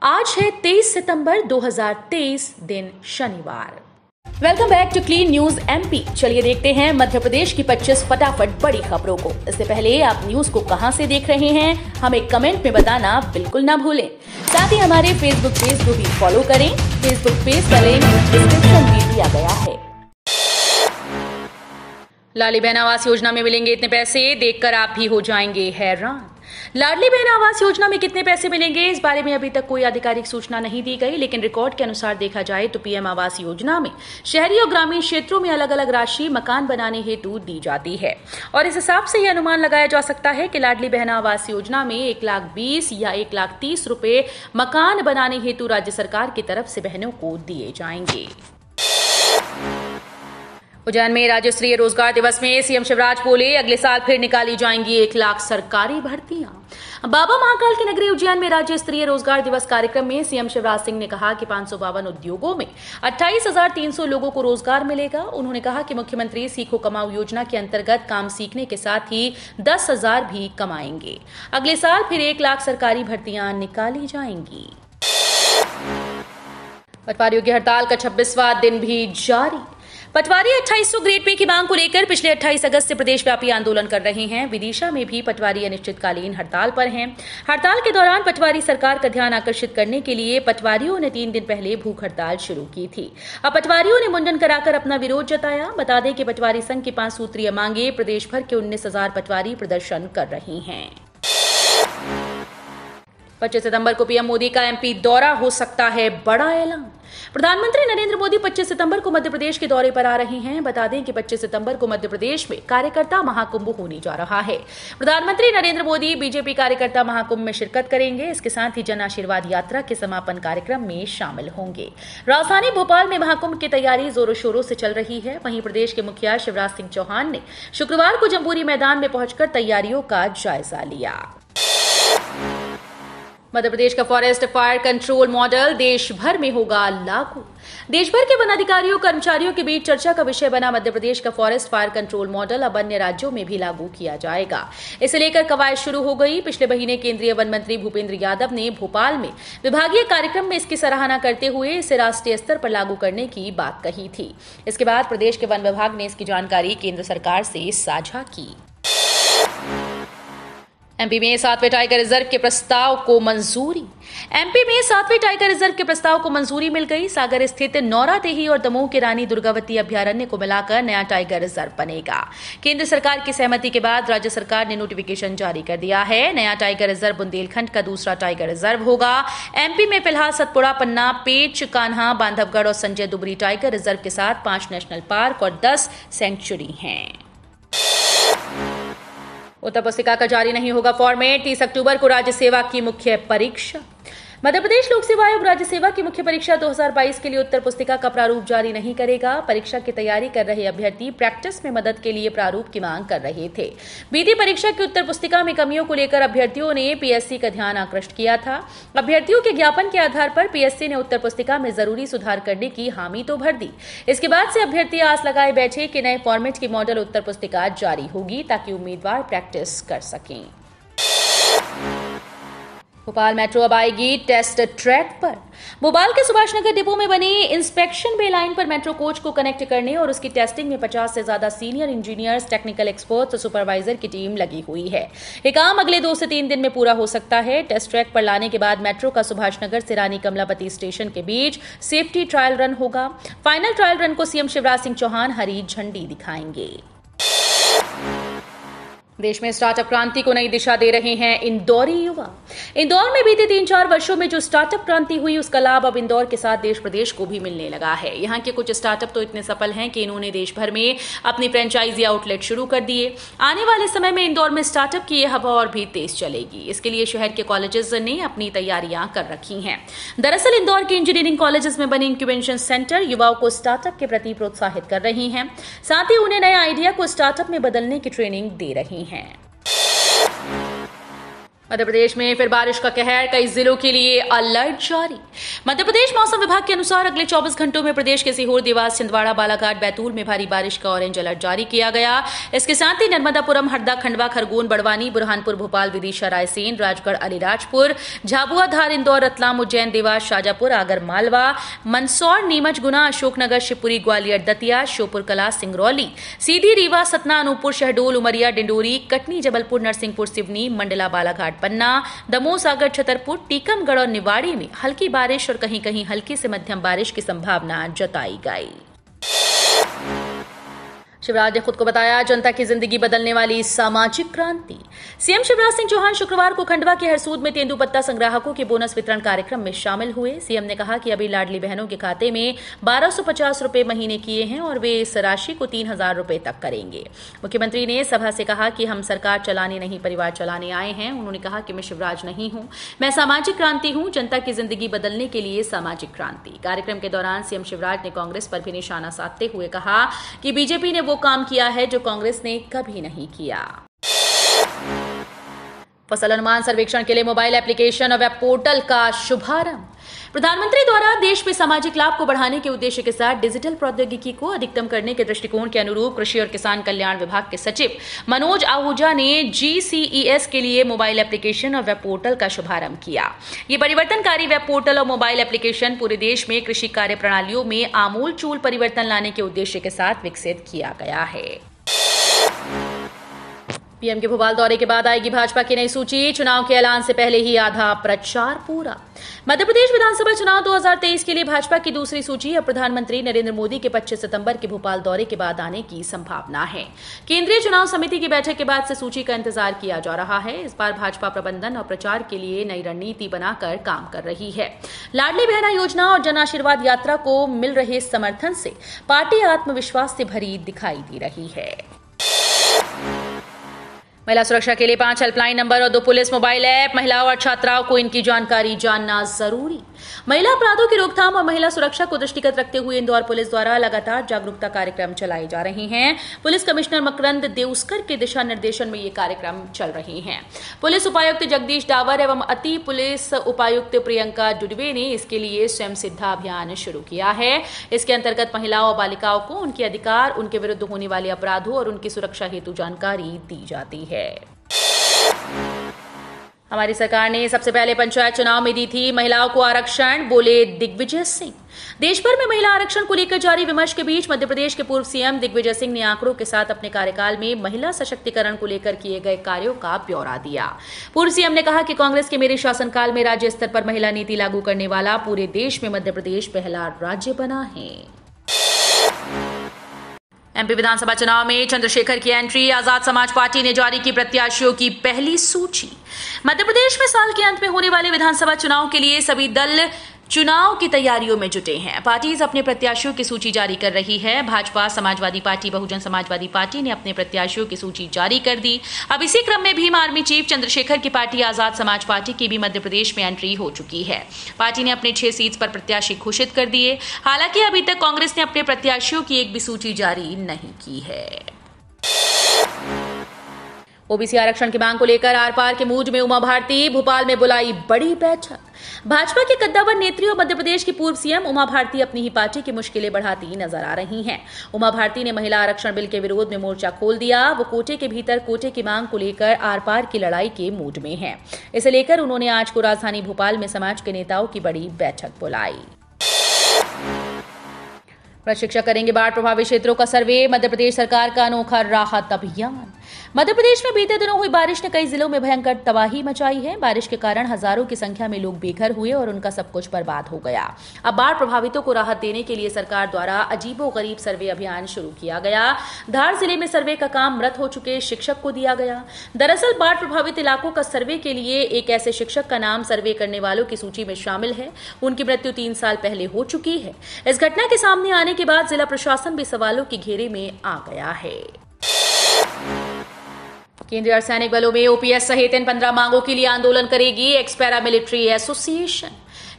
आज है 23 सितंबर 2023, दिन शनिवार। Welcome back to Clean News MP. चलिए देखते हैं मध्य प्रदेश की 25 फटाफट बड़ी खबरों को। इससे पहले आप न्यूज को कहां से देख रहे हैं, हमें कमेंट में बताना बिल्कुल ना भूलें। साथ ही हमारे फेसबुक पेज को भी फॉलो करें। फेसबुक पेज का लिंक डिस्क्रिप्शन में दिया गया है। लाडली बहन आवास योजना में मिलेंगे इतने पैसे, देखकर आप भी हो जाएंगे हैरान। लाडली बहन आवास योजना में कितने पैसे मिलेंगे, इस बारे में अभी तक कोई आधिकारिक सूचना नहीं दी गई, लेकिन रिकॉर्ड के अनुसार देखा जाए तो पीएम आवास योजना में शहरी और ग्रामीण क्षेत्रों में अलग अलग राशि मकान बनाने हेतु दी जाती है। और इस हिसाब से यह अनुमान लगाया जा सकता है कि लाडली बहन आवास योजना में 1,20,000 या 1,30,000 रुपए मकान बनाने हेतु राज्य सरकार की तरफ से बहनों को दिए जाएंगे। उज्जैन में राज्य स्तरीय रोजगार दिवस में सीएम शिवराज बोले, अगले साल फिर निकाली जाएंगी 1 लाख सरकारी भर्तियां। बाबा महाकाल की नगरी उज्जैन में राज्य स्तरीय रोजगार दिवस कार्यक्रम में सीएम शिवराज सिंह ने कहा कि 552 उद्योगों में 28,300 लोगों को रोजगार मिलेगा। उन्होंने कहा कि मुख्यमंत्री सीखो कमाओ योजना के अंतर्गत काम सीखने के साथ ही 10,000 भी कमाएंगे। अगले साल फिर 1 लाख सरकारी भर्तियां निकाली जाएंगी। पटवारियों की हड़ताल का 26वां दिन भी जारी। पटवारी 2800 ग्रेड पे की मांग को लेकर पिछले 28 अगस्त से प्रदेशव्यापी आंदोलन कर रहे हैं। विदिशा में भी पटवारी अनिश्चितकालीन हड़ताल पर हैं। हड़ताल के दौरान पटवारी सरकार का ध्यान आकर्षित करने के लिए पटवारियों ने 3 दिन पहले भूख हड़ताल शुरू की थी। अब पटवारियों ने मुंडन कराकर अपना विरोध जताया। बता दें कि पटवारी संघ की 5 सूत्रीय मांगे प्रदेश भर के 19,000 पटवारी प्रदर्शन कर रही हैं। 25 सितंबर को पीएम मोदी का एमपी दौरा, हो सकता है बड़ा ऐलान। प्रधानमंत्री नरेंद्र मोदी 25 सितंबर को मध्य प्रदेश के दौरे पर आ रहे हैं। बता दें कि 25 सितंबर को मध्य प्रदेश में कार्यकर्ता महाकुंभ होने जा रहा है। प्रधानमंत्री नरेंद्र मोदी बीजेपी कार्यकर्ता महाकुंभ में शिरकत करेंगे। इसके साथ ही जन आशीर्वाद यात्रा के समापन कार्यक्रम में शामिल होंगे। राजधानी भोपाल में महाकुंभ की तैयारी जोरों शोरों से चल रही है। वहीं प्रदेश के मुखिया शिवराज सिंह चौहान ने शुक्रवार को जम्बूरी मैदान में पहुंचकर तैयारियों का जायजा लिया। मध्य प्रदेश का फॉरेस्ट फायर कंट्रोल मॉडल देश भर में होगा लागू। देश भर के वन अधिकारियों कर्मचारियों के बीच चर्चा का विषय बना मध्य प्रदेश का फॉरेस्ट फायर कंट्रोल मॉडल अब अन्य राज्यों में भी लागू किया जाएगा। इसे लेकर कवायद शुरू हो गई। पिछले महीने केंद्रीय वन मंत्री भूपेंद्र यादव ने भोपाल में विभागीय कार्यक्रम में इसकी सराहना करते हुए इसे राष्ट्रीय स्तर पर लागू करने की बात कही थी। इसके बाद प्रदेश के वन विभाग ने इसकी जानकारी केंद्र सरकार से साझा की। एमपी में 7वें टाइगर रिजर्व के प्रस्ताव को मंजूरी। एमपी में 7वें टाइगर रिजर्व के प्रस्ताव को मंजूरी मिल गई। सागर स्थित नौरादेही और दमोह के रानी दुर्गावती अभ्यारण्य को मिलाकर नया टाइगर रिजर्व बनेगा। केंद्र सरकार की सहमति के बाद राज्य सरकार ने नोटिफिकेशन जारी कर दिया है। नया टाइगर रिजर्व बुंदेलखंड का दूसरा टाइगर रिजर्व होगा। एमपी में फिलहाल सतपुड़ा, पन्ना, पेंच, कान्हा, बांधवगढ़ और संजय दुबरी टाइगर रिजर्व के साथ 5 नेशनल पार्क और 10 सेंचुरी हैं। उत्तर पुस्तिका का जारी नहीं होगा फॉर्मेट। 30 अक्टूबर को राज्य सेवा की मुख्य परीक्षा। मध्य प्रदेश लोक सेवा आयोग राज्य सेवा की मुख्य परीक्षा 2022 के लिए उत्तर पुस्तिका का प्रारूप जारी नहीं करेगा। परीक्षा की तैयारी कर रहे अभ्यर्थी प्रैक्टिस में मदद के लिए प्रारूप की मांग कर रहे थे। बीती परीक्षा की उत्तर पुस्तिका में कमियों को लेकर अभ्यर्थियों ने पीएससी का ध्यान आकृष्ट किया था। अभ्यर्थियों के ज्ञापन के आधार पर पीएससी ने उत्तर पुस्तिका में जरूरी सुधार करने की हामी तो भर दी। इसके बाद से अभ्यर्थी आस लगाए बैठे कि नए फॉर्मेट की मॉडल उत्तर पुस्तिका जारी होगी ताकि उम्मीदवार प्रैक्टिस कर सकें। भोपाल मेट्रो अब आएगी टेस्ट ट्रैक पर। भोपाल के सुभाष नगर डिपो में बनी इंस्पेक्शन बे लाइन पर मेट्रो कोच को कनेक्ट करने और उसकी टेस्टिंग में 50 से ज्यादा सीनियर इंजीनियर्स, टेक्निकल एक्सपर्ट्स और सुपरवाइजर की टीम लगी हुई है। ये काम अगले 2 से 3 दिन में पूरा हो सकता है। टेस्ट ट्रैक पर लाने के बाद मेट्रो का सुभाष नगर से रानी कमलापति स्टेशन के बीच सेफ्टी ट्रायल रन होगा। फाइनल ट्रायल रन को सीएम शिवराज सिंह चौहान हरी झंडी दिखाएंगे। देश में स्टार्टअप क्रांति को नई दिशा दे रहे हैं इंदौरी युवा। इंदौर में बीते 3-4 वर्षों में जो स्टार्टअप क्रांति हुई उसका लाभ अब इंदौर के साथ देश प्रदेश को भी मिलने लगा है। यहाँ के कुछ स्टार्टअप तो इतने सफल हैं कि इन्होंने देश भर में अपनी फ्रेंचाइजी आउटलेट शुरू कर दिए। आने वाले समय में इंदौर में स्टार्टअप की यह हवा और भी तेज चलेगी। इसके लिए शहर के कॉलेजेस ने अपनी तैयारियां कर रखी हैं। दरअसल इंदौर के इंजीनियरिंग कॉलेजेस में बने इंक्यूबेशन सेंटर युवाओं को स्टार्टअप के प्रति प्रोत्साहित कर रही हैं। साथ ही उन्हें नए आइडिया को स्टार्टअप में बदलने की ट्रेनिंग दे रही हैं। मध्य प्रदेश में फिर बारिश का कहर, कई जिलों के लिए अलर्ट जारी। मध्य प्रदेश मौसम विभाग के अनुसार अगले 24 घंटों में प्रदेश के सीहोर, देवास, छिंदवाड़ा, बालाघाट, बैतूल में भारी बारिश का ऑरेंज अलर्ट जारी किया गया। इसके साथ ही नर्मदापुरम, हरदा, खंडवा, खरगोन, बड़वानी, बुरहानपुर, भोपाल, विदिशा, रायसेन, राजगढ़, अलीराजपुर, झाबुआ, धार, इंदौर, रतलाम, उज्जैन, देवास, शाजापुर, आगर मालवा, मंदसौर, नीमच, गुना, अशोकनगर, शिवपुरी, ग्वालियर, दतिया, श्योपुर कला, सिंगरौली, सीधी, रीवा, सतना, अनूपपुर, शहडोल, उमरिया, डिंडोरी, कटनी, जबलपुर, नरसिंहपुर, सिवनी, मंडला, बालाघाट, पन्ना, दमोह, सागर, छतरपुर, टीकमगढ़ और निवाड़ी में हल्की बारिश और कहीं कहीं हल्की से मध्यम बारिश की संभावना जताई गई। शिवराज ने खुद को बताया जनता की जिंदगी बदलने वाली सामाजिक क्रांति। सीएम शिवराज सिंह चौहान शुक्रवार को खंडवा के हरसूद में तेंदुपत्ता संग्राहकों के बोनस वितरण कार्यक्रम में शामिल हुए। सीएम ने कहा कि अभी लाडली बहनों के खाते में 1250 रुपए महीने किए हैं और वे इस राशि को 3000 रुपए तक करेंगे। मुख्यमंत्री ने सभा से कहा कि हम सरकार चलाने नहीं परिवार चलाने आए हैं। उन्होंने कहा कि मैं शिवराज नहीं हूं, मैं सामाजिक क्रांति हूं, जनता की जिंदगी बदलने के लिए सामाजिक क्रांति। कार्यक्रम के दौरान सीएम शिवराज ने कांग्रेस पर भी निशाना साधते हुए कहा कि बीजेपी ने वो काम किया है जो कांग्रेस ने कभी नहीं किया। फसल अनुमान सर्वेक्षण के लिए मोबाइल एप्लीकेशन और वेब पोर्टल का शुभारंभ। प्रधानमंत्री द्वारा देश में सामाजिक लाभ को बढ़ाने के उद्देश्य के साथ डिजिटल प्रौद्योगिकी को अधिकतम करने के दृष्टिकोण के अनुरूप कृषि और किसान कल्याण विभाग के सचिव मनोज आहूजा ने GCES के लिए मोबाइल एप्लीकेशन और वेब पोर्टल का शुभारंभ किया। ये परिवर्तनकारी वेब पोर्टल और मोबाइल एप्लीकेशन पूरे देश में कृषि कार्य प्रणालियों में आमूलचूल परिवर्तन लाने के उद्देश्य के साथ विकसित किया गया है। पीएम के भोपाल दौरे के बाद आएगी भाजपा की नई सूची। चुनाव के ऐलान से पहले ही आधा प्रचार पूरा। मध्य प्रदेश विधानसभा चुनाव 2023 के लिए भाजपा की दूसरी सूची अब प्रधानमंत्री नरेंद्र मोदी के 25 सितंबर के भोपाल दौरे के बाद आने की संभावना है। केंद्रीय चुनाव समिति की बैठक के बाद से सूची का इंतजार किया जा रहा है। इस बार भाजपा प्रबंधन और प्रचार के लिए नई रणनीति बनाकर काम कर रही है। लाडली बहना योजना और जन आशीर्वाद यात्रा को मिल रहे समर्थन से पार्टी आत्मविश्वास से भरी दिखाई दे रही है। महिला सुरक्षा के लिए 5 हेल्पलाइन नंबर और 2 पुलिस मोबाइल ऐप। महिलाओं और छात्राओं को इनकी जानकारी जानना जरूरी। महिला अपराधों की रोकथाम और महिला सुरक्षा को दृष्टिगत रखते हुए इंदौर पुलिस द्वारा लगातार जागरूकता कार्यक्रम चलाए जा रहे हैं। पुलिस कमिश्नर मकरंद देउस्कर के दिशा निर्देशन में ये कार्यक्रम चल रहे हैं। पुलिस उपायुक्त जगदीश डावर एवं अति पुलिस उपायुक्त प्रियंका डुडवे ने इसके लिए स्वयं सिद्धा अभियान शुरू किया है। इसके अंतर्गत महिलाओं और बालिकाओं को उनके अधिकार, उनके विरुद्ध होने वाले अपराधों और उनकी सुरक्षा हेतु जानकारी दी जाती है। हमारी सरकार ने सबसे पहले पंचायत चुनाव में दी थी महिलाओं को आरक्षण, बोले दिग्विजय सिंह। देश भर में महिला आरक्षण को लेकर जारी विमर्श के बीच मध्य प्रदेश के पूर्व सीएम दिग्विजय सिंह ने आंकड़ों के साथ अपने कार्यकाल में महिला सशक्तिकरण को लेकर किए गए कार्यों का ब्यौरा दिया। पूर्व सीएम ने कहा कि कांग्रेस के मेरे शासनकाल में राज्य स्तर पर महिला नीति लागू करने वाला पूरे देश में मध्य प्रदेश पहला राज्य बना है। एमपी विधानसभा चुनाव में चंद्रशेखर की एंट्री। आजाद समाज पार्टी ने जारी की प्रत्याशियों की पहली सूची। मध्य प्रदेश में साल के अंत में होने वाले विधानसभा चुनाव के लिए सभी दल चुनाव की तैयारियों में जुटे हैं। पार्टीज अपने प्रत्याशियों की सूची जारी कर रही है। भाजपा, समाजवादी पार्टी, बहुजन समाजवादी पार्टी ने अपने प्रत्याशियों की सूची जारी कर दी। अब इसी क्रम में भीम आर्मी चीफ चंद्रशेखर की पार्टी आजाद समाज पार्टी की भी मध्य प्रदेश में एंट्री हो चुकी है। पार्टी ने अपने 6 सीट पर प्रत्याशी घोषित कर दिए। हालांकि अभी तक कांग्रेस ने अपने प्रत्याशियों की एक भी सूची जारी नहीं की है। ओबीसी आरक्षण की मांग को लेकर आर पार के मूड में उमा भारती। भोपाल में बुलाई बड़ी बैठक। भाजपा के कद्दावर नेत्री और मध्य प्रदेश की पूर्व सीएम उमा भारती अपनी ही पार्टी की मुश्किलें बढ़ाती नजर आ रही हैं। उमा भारती ने महिला आरक्षण बिल के विरोध में मोर्चा खोल दिया। वो कोटे के भीतर कोटे की मांग को लेकर आर पार की लड़ाई के मूड में हैं। इसे लेकर उन्होंने आज को राजधानी भोपाल में समाज के नेताओं की बड़ी बैठक बुलाई। प्रशिक्षक करेंगे बाढ़ प्रभावित क्षेत्रों का सर्वे। मध्य प्रदेश सरकार का अनोखा राहत अभियान। मध्य प्रदेश में बीते दिनों हुई बारिश ने कई जिलों में भयंकर तबाही मचाई है। बारिश के कारण हजारों की संख्या में लोग बेघर हुए और उनका सब कुछ बर्बाद हो गया। अब बाढ़ प्रभावितों को राहत देने के लिए सरकार द्वारा अजीबोगरीब सर्वे अभियान शुरू किया गया। धार जिले में सर्वे का काम मृत हो चुके शिक्षक को दिया गया। दरअसल बाढ़ प्रभावित इलाकों का सर्वे के लिए एक ऐसे शिक्षक का नाम सर्वे करने वालों की सूची में शामिल है। उनकी मृत्यु 3 साल पहले हो चुकी है। इस घटना के सामने आने के बाद जिला प्रशासन भी सवालों के घेरे में आ गया है। केंद्रीय अर्धसैनिक बलों में ओपीएस सहित इन 15 मांगों के लिए आंदोलन करेगी एक्स पैरामिलिट्री एसोसिएशन।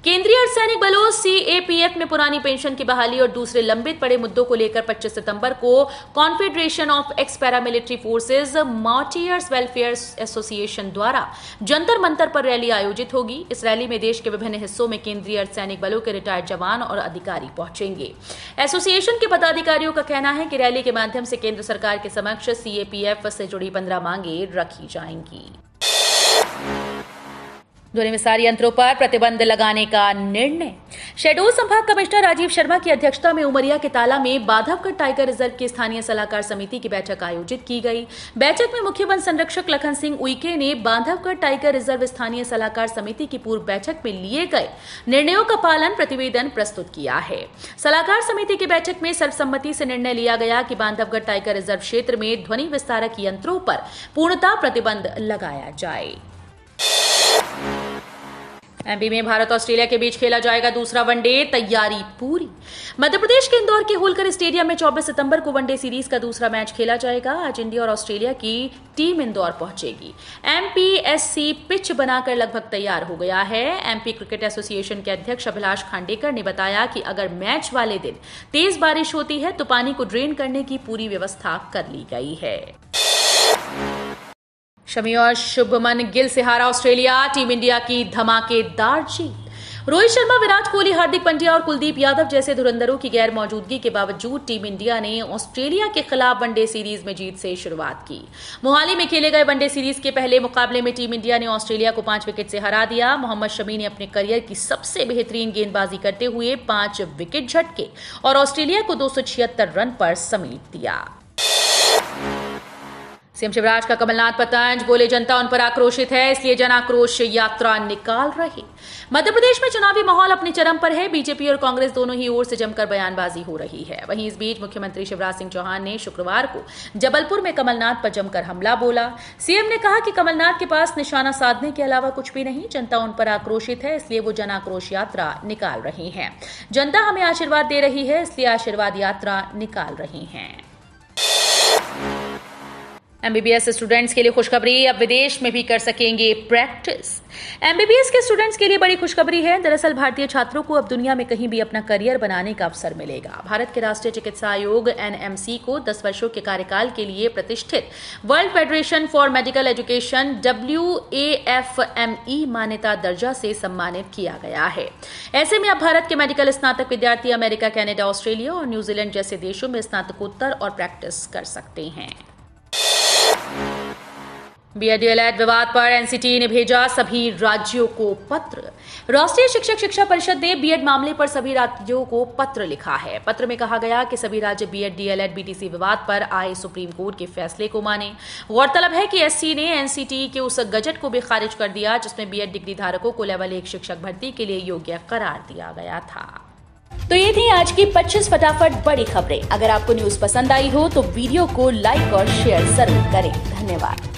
केंद्रीय अर्धसैनिक बलों सीएपीएफ में पुरानी पेंशन की बहाली और दूसरे लंबित पड़े मुद्दों को लेकर 25 सितंबर को confederation of x paramilitary forces martyrs welfare association द्वारा जंतर मंतर पर रैली आयोजित होगी। इस रैली में देश के विभिन्न हिस्सों में केंद्रीय अर्धसैनिक बलों के रिटायर्ड जवान और अधिकारी पहुंचेंगे। एसोसिएशन के पदाधिकारियों का कहना है कि रैली के माध्यम से केंद्र सरकार के समक्ष सीएपीएफ से जुड़ी 15 मांगे रखी जाएंगी। ध्वनि विसार यंत्रों पर प्रतिबंध लगाने का निर्णय। शहडोल संभाग कमिश्नर राजीव शर्मा की अध्यक्षता में उमरिया के ताला में बांधवगढ़ टाइगर रिजर्व की स्थानीय सलाहकार समिति की बैठक आयोजित की गई। बैठक में मुख्य वन संरक्षक लखन सिंह उइके ने बांधवगढ़ टाइगर रिजर्व स्थानीय सलाहकार समिति की पूर्व बैठक में लिए गए निर्णयों का पालन प्रतिवेदन प्रस्तुत किया है। सलाहकार समिति की बैठक में सर्वसम्मति से निर्णय लिया गया कि बांधवगढ़ टाइगर रिजर्व क्षेत्र में ध्वनि विस्तारक यंत्रों पर पूर्णतः प्रतिबंध लगाया जाए। एमपी में भारत ऑस्ट्रेलिया के बीच खेला जाएगा दूसरा वनडे, तैयारी पूरी। मध्य प्रदेश के इंदौर के होलकर स्टेडियम में 24 सितंबर को वनडे सीरीज का दूसरा मैच खेला जाएगा। आज इंडिया और ऑस्ट्रेलिया की टीम इंदौर पहुंचेगी। एमपीएससी पिच बनाकर लगभग तैयार हो गया है। एमपी क्रिकेट एसोसिएशन के अध्यक्ष अभिलाष खांडेकर ने बताया कि अगर मैच वाले दिन तेज बारिश होती है तो पानी को ड्रेन करने की पूरी व्यवस्था कर ली गई है। शमी और शुभमन गिल से हारा ऑस्ट्रेलिया, टीम इंडिया की धमाकेदार जीत। रोहित शर्मा, विराट कोहली, हार्दिक पांड्या और कुलदीप यादव जैसे धुरंधरों की गैर मौजूदगी के बावजूद टीम इंडिया ने ऑस्ट्रेलिया के खिलाफ वनडे सीरीज में जीत से शुरुआत की। मोहाली में खेले गए वनडे सीरीज के पहले मुकाबले में टीम इंडिया ने ऑस्ट्रेलिया को 5 विकेट से हरा दिया। मोहम्मद शमी ने अपने करियर की सबसे बेहतरीन गेंदबाजी करते हुए 5 विकेट झटके और ऑस्ट्रेलिया को 276 रन पर समेट दिया। सीएम शिवराज का कमलनाथ पर तंज, बोले जनता उन पर आक्रोशित है इसलिए जन आक्रोश यात्रा निकाल रही। मध्य प्रदेश में चुनावी माहौल अपने चरम पर है। बीजेपी और कांग्रेस दोनों ही ओर से जमकर बयानबाजी हो रही है। वहीं इस बीच मुख्यमंत्री शिवराज सिंह चौहान ने शुक्रवार को जबलपुर में कमलनाथ पर जमकर हमला बोला। सीएम ने कहा कि कमलनाथ के पास निशाना साधने के अलावा कुछ भी नहीं, जनता उन पर आक्रोशित है इसलिए वो जन आक्रोश यात्रा निकाल रही है। जनता हमें आशीर्वाद दे रही है इसलिए आशीर्वाद यात्रा निकाल रही है। एमबीबीएस स्टूडेंट्स के लिए खुशखबरी, अब विदेश में भी कर सकेंगे प्रैक्टिस। एमबीबीएस के स्टूडेंट्स के लिए बड़ी खुशखबरी है। दरअसल भारतीय छात्रों को अब दुनिया में कहीं भी अपना करियर बनाने का अवसर मिलेगा। भारत के राष्ट्रीय चिकित्सा आयोग एनएमसी को 10 वर्षों के कार्यकाल के लिए प्रतिष्ठित world federation for medical education WAFME मान्यता दर्जा से सम्मानित किया गया है। ऐसे में अब भारत के मेडिकल स्नातक विद्यार्थी अमेरिका, कनाडा, ऑस्ट्रेलिया और न्यूजीलैंड जैसे देशों में स्नातकोत्तर और प्रैक्टिस कर सकते हैं। बीएड डीएलएड विवाद पर एनसीटी ने भेजा सभी राज्यों को पत्र। राष्ट्रीय शिक्षक शिक्षा परिषद ने बीएड मामले पर सभी राज्यों को पत्र लिखा है। पत्र में कहा गया कि सभी राज्य बीएड डीएलएड बीटीसी विवाद पर आए सुप्रीम कोर्ट के फैसले को माने। गौरतलब है कि एससी ने एनसीटी के उस गजट को भी खारिज कर दिया जिसमें बीएड डिग्री धारकों को लेवल 1 शिक्षक भर्ती के लिए योग्य करार दिया गया था। तो ये थी आज की 25 फटाफट बड़ी खबरें। अगर आपको न्यूज पसंद आई हो तो वीडियो को लाइक और शेयर जरूर करें। धन्यवाद।